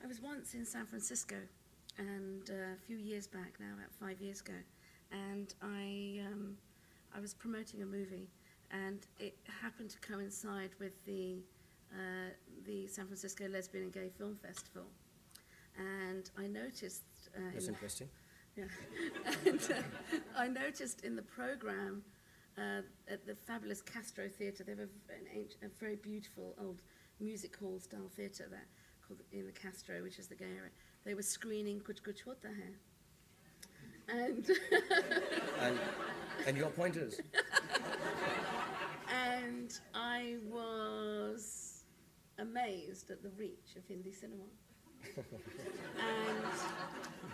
I was once in San Francisco, and a few years back now, about 5 years ago, and I was promoting a movie, and it happened to coincide with the San Francisco Lesbian and Gay Film Festival, and I noticed. That's interesting. Yeah, and, I noticed in the program at the fabulous Castro Theatre, they have a very beautiful old music hall style theatre there called in the Castro, which is the gay area. They were screening Kuch Kuch Hota Hai. And your pointers. And I was amazed at the reach of Hindi cinema.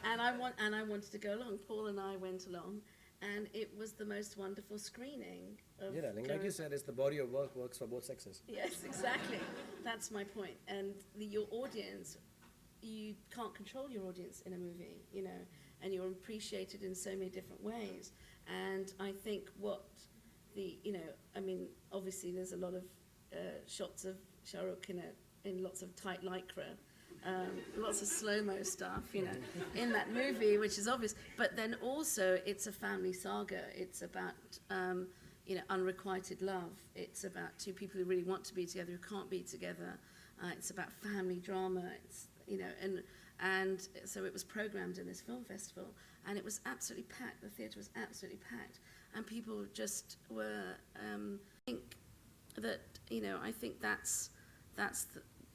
and I wanted to go along. Paul and I went along, and it was the most wonderful screening of. Yeah, like you said, it's the body of work works for both sexes. Yes, exactly. That's my point. And your audience, you can't control your audience in a movie, you know, and you're appreciated in so many different ways. And I think what I mean, obviously there's a lot of shots of Shahrukh in lots of tight lycra. Lots of slow-mo stuff, you know, in that movie, which is obvious. But then also, it's a family saga. It's about, unrequited love. It's about two people who really want to be together, who can't be together. It's about family drama. It's, and so it was programmed in this film festival, and it was absolutely packed. The theatre was absolutely packed, and people just were. I think that's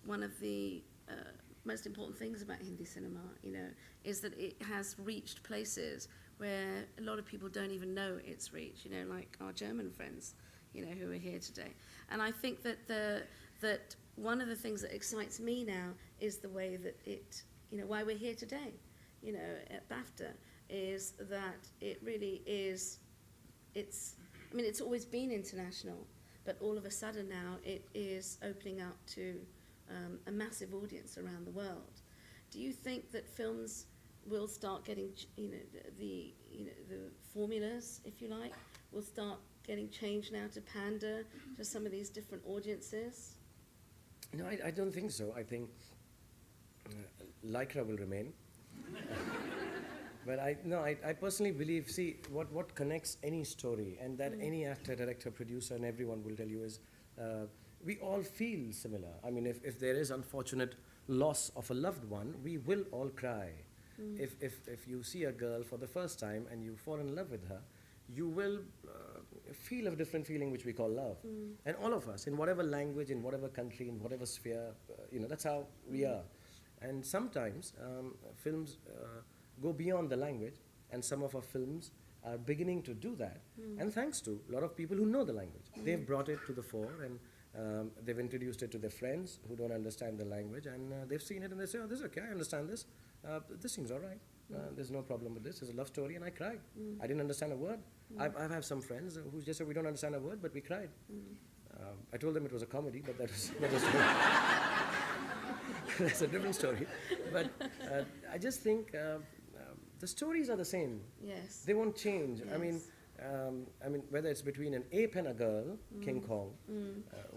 one of the most important things about Hindi cinema, is that it has reached places where a lot of people don't even know it's reached, like our German friends, who are here today. And I think that that one of the things that excites me now is the way that it, why we're here today, at BAFTA, is that it really is, it's always been international, but all of a sudden now it is opening up to a massive audience around the world. Do you think that films will start getting, the formulas, if you like, will start getting changed now to pander to some of these different audiences? No, I don't think so. I think lycra will remain. But I personally believe, see, what connects any story, and that any actor, director, producer, and everyone will tell you is, we all feel similar. I mean, if there is unfortunate loss of a loved one, we will all cry. If you see a girl for the first time and you fall in love with her, you will feel a different feeling which we call love. And all of us, in whatever language, in whatever country, in whatever sphere, that's how we are. And sometimes films go beyond the language, and some of our films are beginning to do that. And thanks to a lot of people who know the language. They've brought it to the fore, and they've introduced it to their friends who don't understand the language, and they've seen it and they say, oh, this is okay, I understand this. This seems all right. There's no problem with this. It's a love story, and I cried. I didn't understand a word. I have some friends who just said, we don't understand a word, but we cried. I told them it was a comedy, but that's that's a different story. But I just think the stories are the same. Yes. They won't change. Yes. I mean, whether it's between an ape and a girl, King Kong,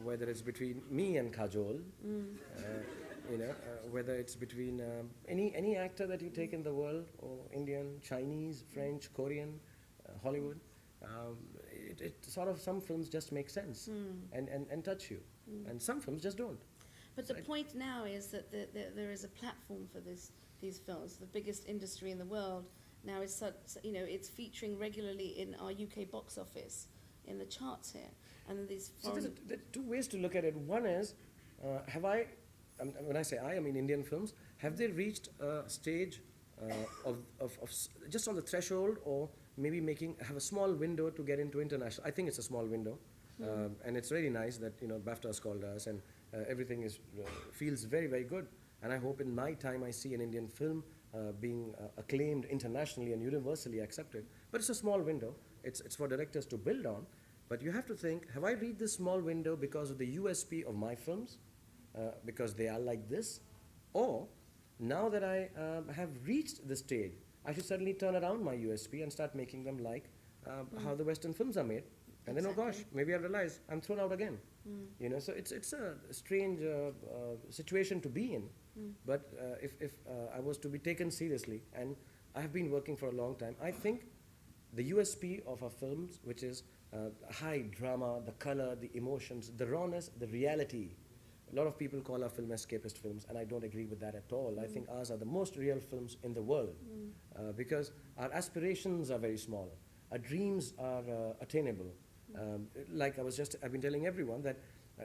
whether it's between me and Kajol, whether it's between any actor that you take in the world, or Indian, Chinese, French, Korean, Hollywood, it sort of, some films just make sense and touch you, and some films just don't. But the point now is that there is a platform for these films. The biggest industry in the world now is it's featuring regularly in our UK box office, in the charts here, and these. So there are two ways to look at it. One is, when I say I mean Indian films, have they reached a stage of just on the threshold, or maybe have a small window to get into international? I think it's a small window, and it's really nice that BAFTA has called us, and everything feels very, very good. And I hope in my time I see an Indian film being acclaimed internationally and universally accepted. But it's a small window. It's for directors to build on. But you have to think, have I reached this small window because of the USP of my films? Because they are like this? Or, now that I have reached this stage, I should suddenly turn around my USP and start making them like how the Western films are made. And then, oh gosh, maybe I realize I'm thrown out again. So it's a strange situation to be in. But if I was to be taken seriously, and I have been working for a long time, I think the USP of our films, which is high drama, the color, the emotions, the rawness, the reality. A lot of people call our film escapist films, and I don't agree with that at all. I think ours are the most real films in the world because our aspirations are very small. Our dreams are attainable. Like I've been telling everyone that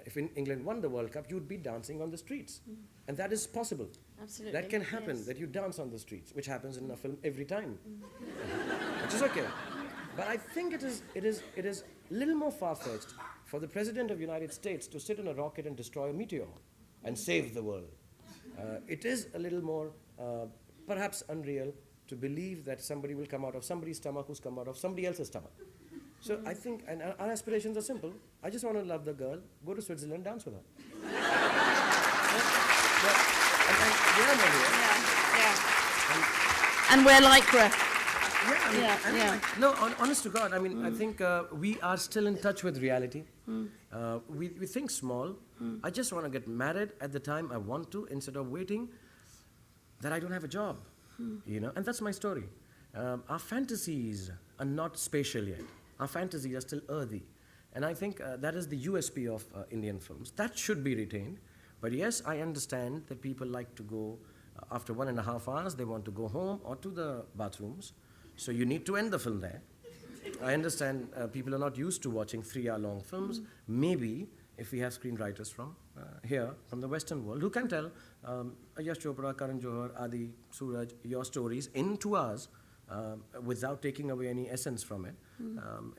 if England won the World Cup, you'd be dancing on the streets. And that is possible. Absolutely. That can happen, yes. that you dance on the streets, which happens in a film every time, which is okay. But I think it is a little more far-fetched for the President of the United States to sit on a rocket and destroy a meteor and save the world. It is a little more, perhaps unreal, to believe that somebody will come out of somebody's stomach who's come out of somebody else's stomach. So I think, and our aspirations are simple. I just want to love the girl, go to Switzerland, dance with her. And wear lycra. No, honest to God, I mean, I think we are still in touch with reality. We think small. I just want to get married at the time I want to instead of waiting that I don't have a job, you know, and that's my story. Our fantasies are not spatial yet. Our fantasies are still earthy. And I think that is the USP of Indian films. That should be retained. But yes, I understand that people like to go, after 1.5 hours, they want to go home or to the bathrooms. So you need to end the film there. I understand people are not used to watching 3-hour-long films. Maybe if we have screenwriters from here, from the Western world, who can tell Yash Chopra, Karan Johar, Adi, Suraj, your stories in 2 hours without taking away any essence from it,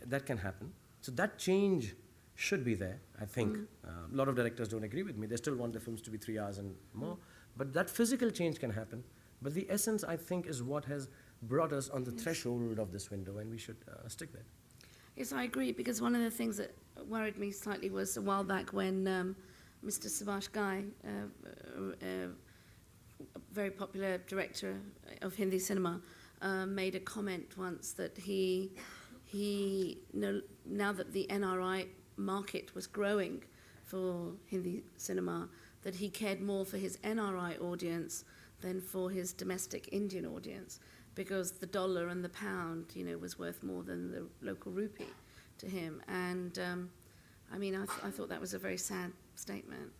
that can happen. So that change should be there, I think. A lot of directors don't agree with me. They still want the films to be 3 hours and more. But that physical change can happen. But the essence, I think, is what has brought us on the threshold of this window, and we should stick there. Yes, I agree, because one of the things that worried me slightly was a while back when Mr. Subhash Ghai, a very popular director of Hindi cinema, made a comment once that now that the NRI market was growing for Hindi cinema, that he cared more for his NRI audience than for his domestic Indian audience, because the dollar and the pound, you know, was worth more than the local rupee to him. And I mean, I thought that was a very sad statement.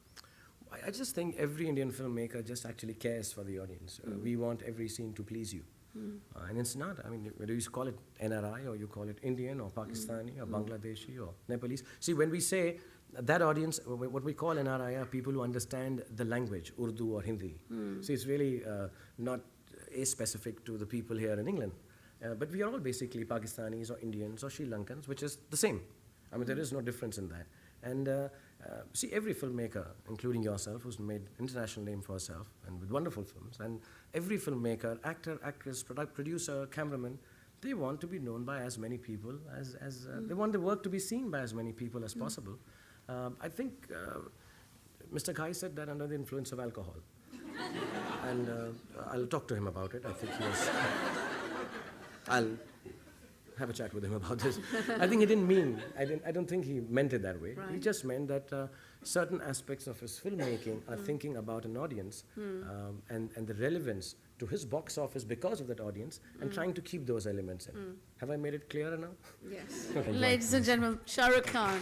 I just think every Indian filmmaker just actually cares for the audience. We want every scene to please you. And it's not, I mean, whether you call it NRI or you call it Indian or Pakistani or Bangladeshi or Nepalese. See, when we say that audience, what we call NRI are people who understand the language, Urdu or Hindi. See, it's really not specific to the people here in England. But we are all basically Pakistanis or Indians or Sri Lankans, which is the same. I mean, there is no difference in that. And see, every filmmaker, including yourself, who's made international name for herself and with wonderful films, and every filmmaker, actor, actress, producer, cameraman, they want to be known by as many people as they want the work to be seen by as many people as possible. I think Mr. Ghai said that under the influence of alcohol. And I'll talk to him about it. I think he was... I'll have a chat with him about this. I think he didn't mean, I don't think he meant it that way. Right. He just meant that certain aspects of his filmmaking are thinking about an audience and the relevance to his box office because of that audience and trying to keep those elements in. Have I made it clearer now? Yes. Ladies and gentlemen, Shahrukh Khan.